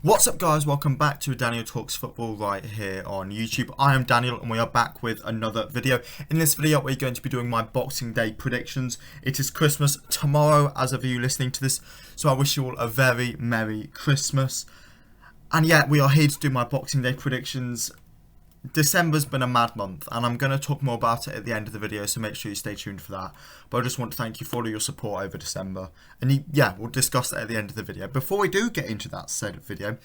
What's up guys, welcome back to Daniel Talks Football right here on YouTube. I am Daniel and we are back with another video. In this video we're going to be doing my Boxing Day predictions. It is Christmas tomorrow as of you listening to this, so I wish you all a very Merry Christmas. And yeah, we are here to do my Boxing Day predictions. December's been a mad month and I'm going to talk more about it at the end of the video, so make sure you stay tuned for that. But I just want to thank you for all your support over December, and yeah, we'll discuss that at the end of the video. Before we do get into that said video,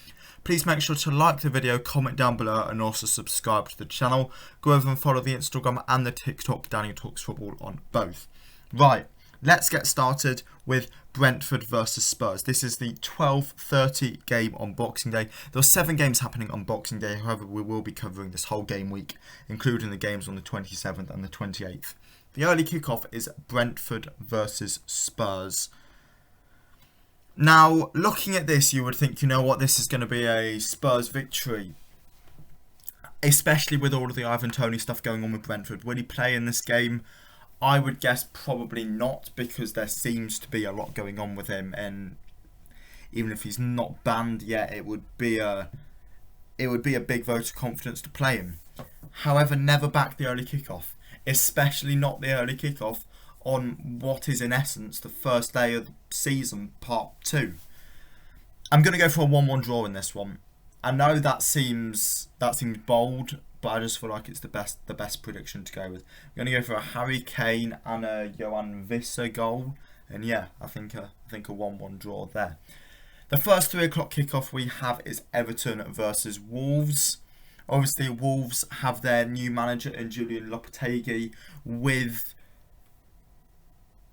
please make sure to like the video, comment down below, and also subscribe to the channel. Go over and follow the Instagram and the TikTok Daniel Talks Football on both. Right, let's get started with Brentford versus Spurs. This is the 12:30 game on Boxing Day. There are 7 games happening on Boxing Day, however we will be covering this whole game week, including the games on the 27th and the 28th. The early kickoff is Brentford versus Spurs. Now, looking at this, you would think, you know what, this is going to be a Spurs victory. Especially with all of the Ivan Toney stuff going on with Brentford. Will he play in this game? I would guess probably not, because there seems to be a lot going on with him, and even if he's not banned yet, it would be a big vote of confidence to play him. However, never back the early kickoff, especially not the early kickoff on what is in essence the first day of the season, part 2. I'm going to go for a 1-1 draw in this one. I know that seems bold, but I just feel like it's the best prediction to go with. I'm going to go for a Harry Kane and a Johan Visser goal, and yeah, I think a 1-1 draw there. The first 3 o'clock kickoff we have is Everton versus Wolves. Obviously, Wolves have their new manager in Julian Lopetegui with,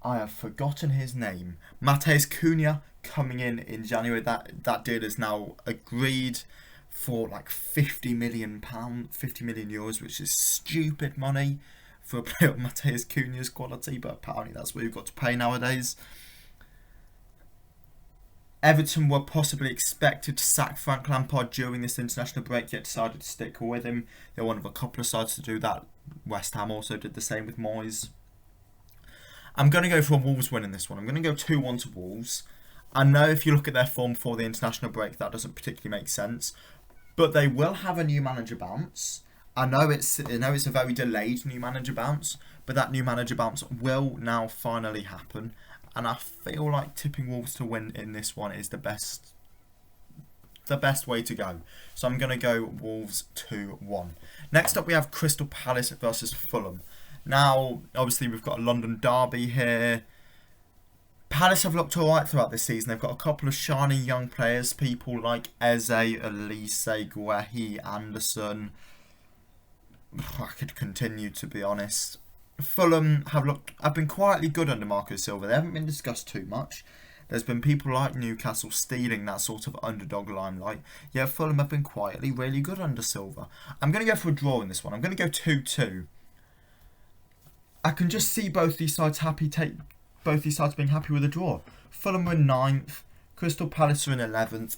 I have forgotten his name, Matheus Cunha coming in January. That deal is now agreed for like £50 million, €50 million, which is stupid money for a player of Matheus Cunha's quality, but apparently that's what you've got to pay nowadays. Everton were possibly expected to sack Frank Lampard during this international break, yet decided to stick with him. They're one of a couple of sides to do that. West Ham also did the same with Moyes. I'm going to go for a Wolves win in this one. I'm going to go 2-1 to Wolves. I know if you look at their form for the international break, that doesn't particularly make sense. But they will have a new manager bounce. I know it's a very delayed new manager bounce, but that new manager bounce will now finally happen. And I feel like tipping Wolves to win in this one is the best way to go. So I'm going to go Wolves 2-1. Next up we have Crystal Palace versus Fulham. Now, obviously we've got a London derby here. Palace have looked alright throughout this season. They've got a couple of shining young players, people like Eze, Elise, Guehi, Anderson. I could continue, to be honest. Fulham have been quietly good under Marco Silva. They haven't been discussed too much. There's been people like Newcastle stealing that sort of underdog limelight. Yeah, Fulham have been quietly really good under Silva. I'm going to go for a draw in this one. I'm going to go 2-2. I can just see both these sides being happy with a draw. Fulham are in 9th, Crystal Palace are in 11th.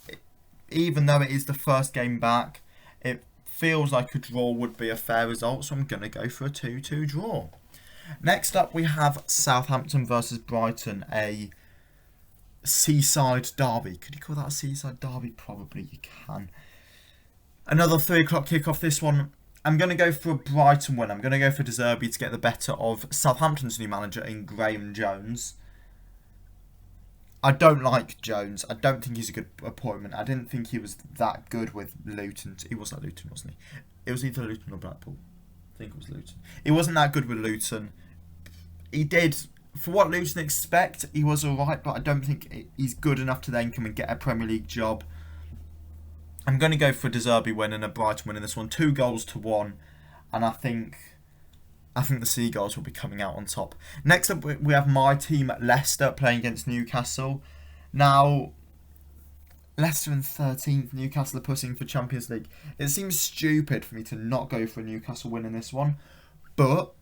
Even though it is the first game back, it feels like a draw would be a fair result, so I'm going to go for a 2-2 draw. Next up we have Southampton versus Brighton, a seaside derby. Could you call that a seaside derby? Probably you can. Another 3 o'clock kickoff this one. I'm going to go for a Brighton win. I'm going to go for De Zerbi to get the better of Southampton's new manager in Graham Jones. I don't like Jones. I don't think he's a good appointment. I didn't think he was that good with Luton. He was at Luton, wasn't he? It was either Luton or Blackpool. I think it was Luton. He wasn't that good with Luton. He did, for what Luton expect, he was alright, but I don't think he's good enough to then come and get a Premier League job. I'm going to go for a De Zerbi win and a Brighton win in this one. 2-1, and I think the Seagulls will be coming out on top. Next up, we have my team, Leicester, playing against Newcastle. Now, Leicester in 13th, Newcastle are pushing for Champions League. It seems stupid for me to not go for a Newcastle win in this one, but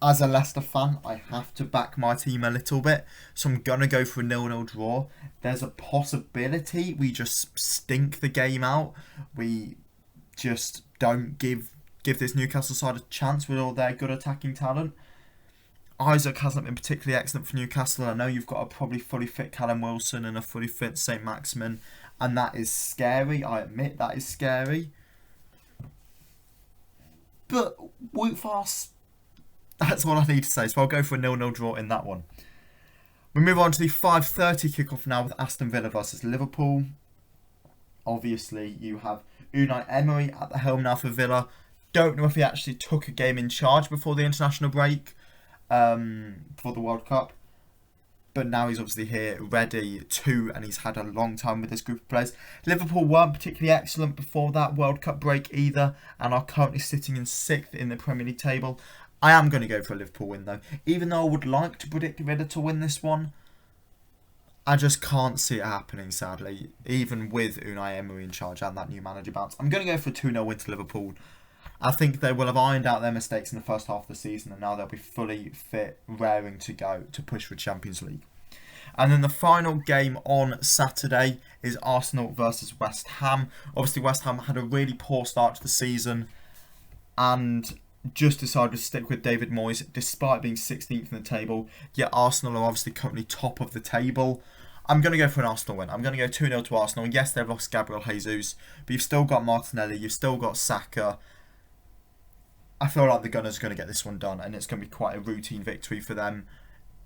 as a Leicester fan, I have to back my team a little bit, so I'm going to go for a 0-0 draw. There's a possibility we just stink the game out. We just don't give this Newcastle side a chance with all their good attacking talent. Isaac hasn't been particularly excellent for Newcastle. I know you've got a probably fully fit Callum Wilson and a fully fit St Maximin. and that is scary. I admit that is scary. But Wout Fast, that's what I need to say. So I'll go for a 0-0 draw in that one. We move on to the 5:30 kickoff now with Aston Villa versus Liverpool. Obviously, you have Unai Emery at the helm now for Villa. Don't know if he actually took a game in charge before the international break, for the World Cup. But now he's obviously here, ready to, and he's had a long time with this group of players. Liverpool weren't particularly excellent before that World Cup break either, and are currently sitting in 6th in the Premier League table. I am going to go for a Liverpool win though. Even though I would like to predict Villa to win this one, I just can't see it happening, sadly. Even with Unai Emery in charge and that new manager bounce. I'm going to go for a 2-0 win to Liverpool. I think they will have ironed out their mistakes in the first half of the season, and now they'll be fully fit, raring to go to push for Champions League. And then the final game on Saturday is Arsenal versus West Ham. Obviously, West Ham had a really poor start to the season and just decided to stick with David Moyes despite being 16th in the table. Yet Arsenal are obviously currently top of the table. I'm going to go for an Arsenal win. I'm going to go 2-0 to Arsenal. Yes, they've lost Gabriel Jesus, but you've still got Martinelli, you've still got Saka. I feel like the Gunners are going to get this one done, and it's going to be quite a routine victory for them.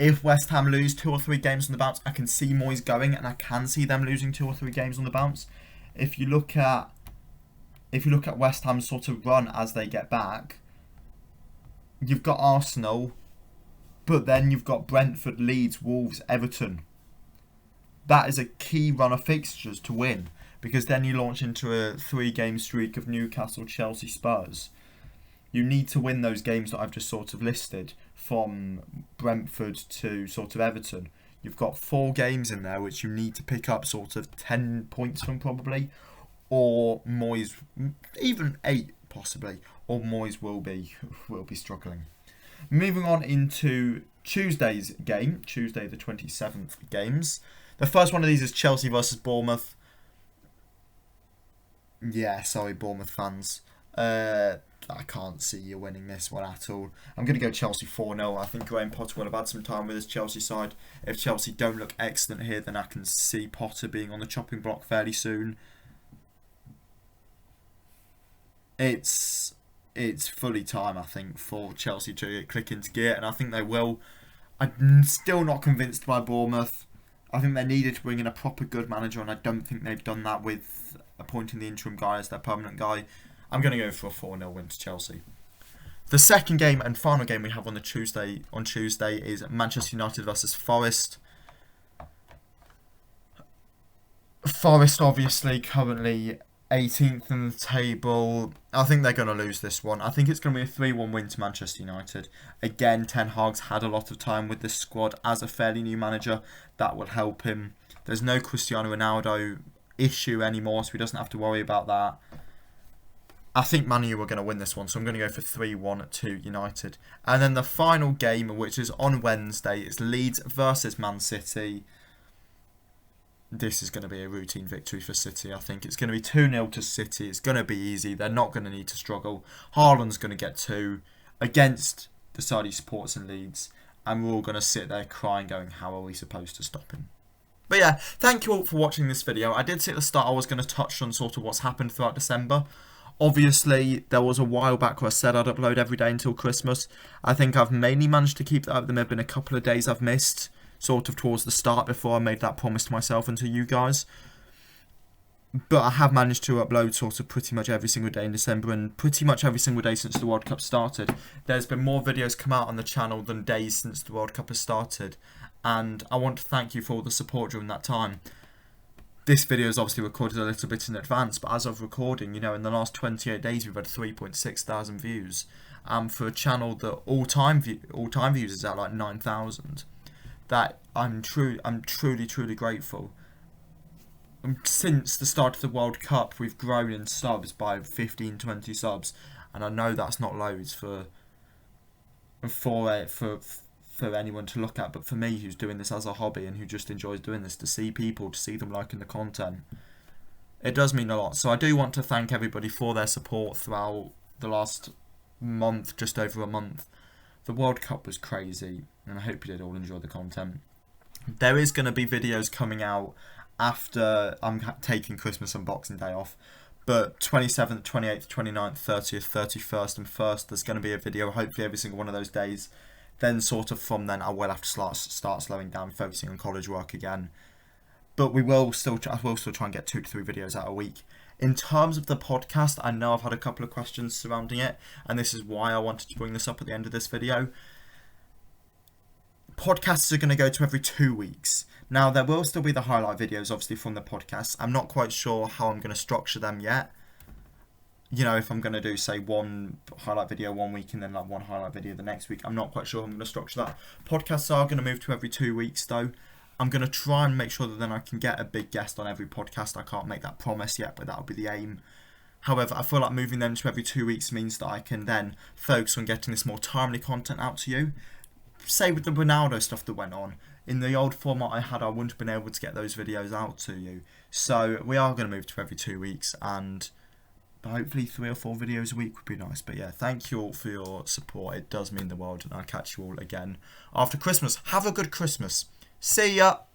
If West Ham lose 2 or 3 games on the bounce, I can see Moyes going, and I can see them losing 2 or 3 games on the bounce. If you look at West Ham's sort of run as they get back, you've got Arsenal, but then you've got Brentford, Leeds, Wolves, Everton. That is a key run of fixtures to win, because then you launch into a 3-game streak of Newcastle, Chelsea, Spurs. You need to win those games that I've just sort of listed, from Brentford to sort of Everton. You've got 4 games in there which you need to pick up sort of 10 points from probably, or Moyes, even 8 possibly, or Moyes will be struggling. Moving on into Tuesday's game, Tuesday the 27th games. The first one of these is Chelsea versus Bournemouth. Yeah, sorry Bournemouth fans. I can't see you winning this one at all. I'm going to go Chelsea 4-0. I think Graham Potter will have had some time with his Chelsea side. If Chelsea don't look excellent here, then I can see Potter being on the chopping block fairly soon. It's fully time, I think, for Chelsea to click into gear, and I think they will. I'm still not convinced by Bournemouth. I think they needed to bring in a proper good manager, and I don't think they've done that with appointing the interim guy as their permanent guy. I'm going to go for a 4-0 win to Chelsea. The second game and final game we have on Tuesday is Manchester United versus Forest. Forest obviously currently 18th in the table. I think they're going to lose this one. I think it's going to be a 3-1 win to Manchester United. Again, Ten Hag's had a lot of time with this squad as a fairly new manager. That will help him. There's no Cristiano Ronaldo issue anymore, so he doesn't have to worry about that. I think Man U are going to win this one, so I'm going to go for 3-1 to United. And then the final game, which is on Wednesday, is Leeds versus Man.City. This is going to be a routine victory for City, I think. It's going to be 2-0 to City. It's going to be easy. They're not going to need to struggle. Haaland's going to get 2 against the Saudi supporters in Leeds. And we're all going to sit there crying, going, how are we supposed to stop him? But yeah, thank you all for watching this video. I did say at the start I was going to touch on sort of what's happened throughout December. Obviously, there was a while back where I said I'd upload every day until Christmas. I think I've mainly managed to keep that up. There may have been a couple of days I've missed, sort of towards the start before I made that promise to myself and to you guys. But I have managed to upload sort of pretty much every single day in December, and pretty much every single day since the World Cup started. There's been more videos come out on the channel than days since the World Cup has started. And I want to thank you for all the support during that time. This video is obviously recorded a little bit in advance, but as of recording, you know, in the last 28 days we've had 3.6 thousand views. For a channel that all-time views is at like 9,000. That I'm truly grateful. Since the start of the World Cup, we've grown in subs by 15-20 subs, and I know that's not loads for anyone to look at, but for me, who's doing this as a hobby and who just enjoys doing this, to see people, to see them liking the content, it does mean a lot. So I do want to thank everybody for their support throughout the last month, just over a month. The World Cup was crazy, and I hope you did all enjoy the content. There is going to be videos coming out after I'm taking Christmas and Boxing Day off. But 27th, 28th, 29th, 30th, 31st and 1st, there's going to be a video hopefully every single one of those days. Then sort of from then I will have to start slowing down, focusing on college work again. But I will still try and get 2 to 3 videos out a week. In terms of the podcast, I know I've had a couple of questions surrounding it, and this is why I wanted to bring this up at the end of this video. Podcasts are going to go to every 2 weeks. Now, there will still be the highlight videos, obviously, from the podcast. I'm not quite sure how I'm going to structure them yet. You know, if I'm going to do, say, one highlight video 1 week and then like one highlight video the next week. I'm not quite sure how I'm going to structure that. Podcasts are going to move to every 2 weeks, though. I'm going to try and make sure that then I can get a big guest on every podcast. I can't make that promise yet, but that'll be the aim. However, I feel like moving them to every 2 weeks means that I can then focus on getting this more timely content out to you. Say with the Ronaldo stuff that went on, in the old format I had, I wouldn't have been able to get those videos out to you. So we are going to move to every 2 weeks, and hopefully 3 or 4 videos a week would be nice. But yeah, thank you all for your support. It does mean the world, and I'll catch you all again after Christmas. Have a good Christmas. See ya!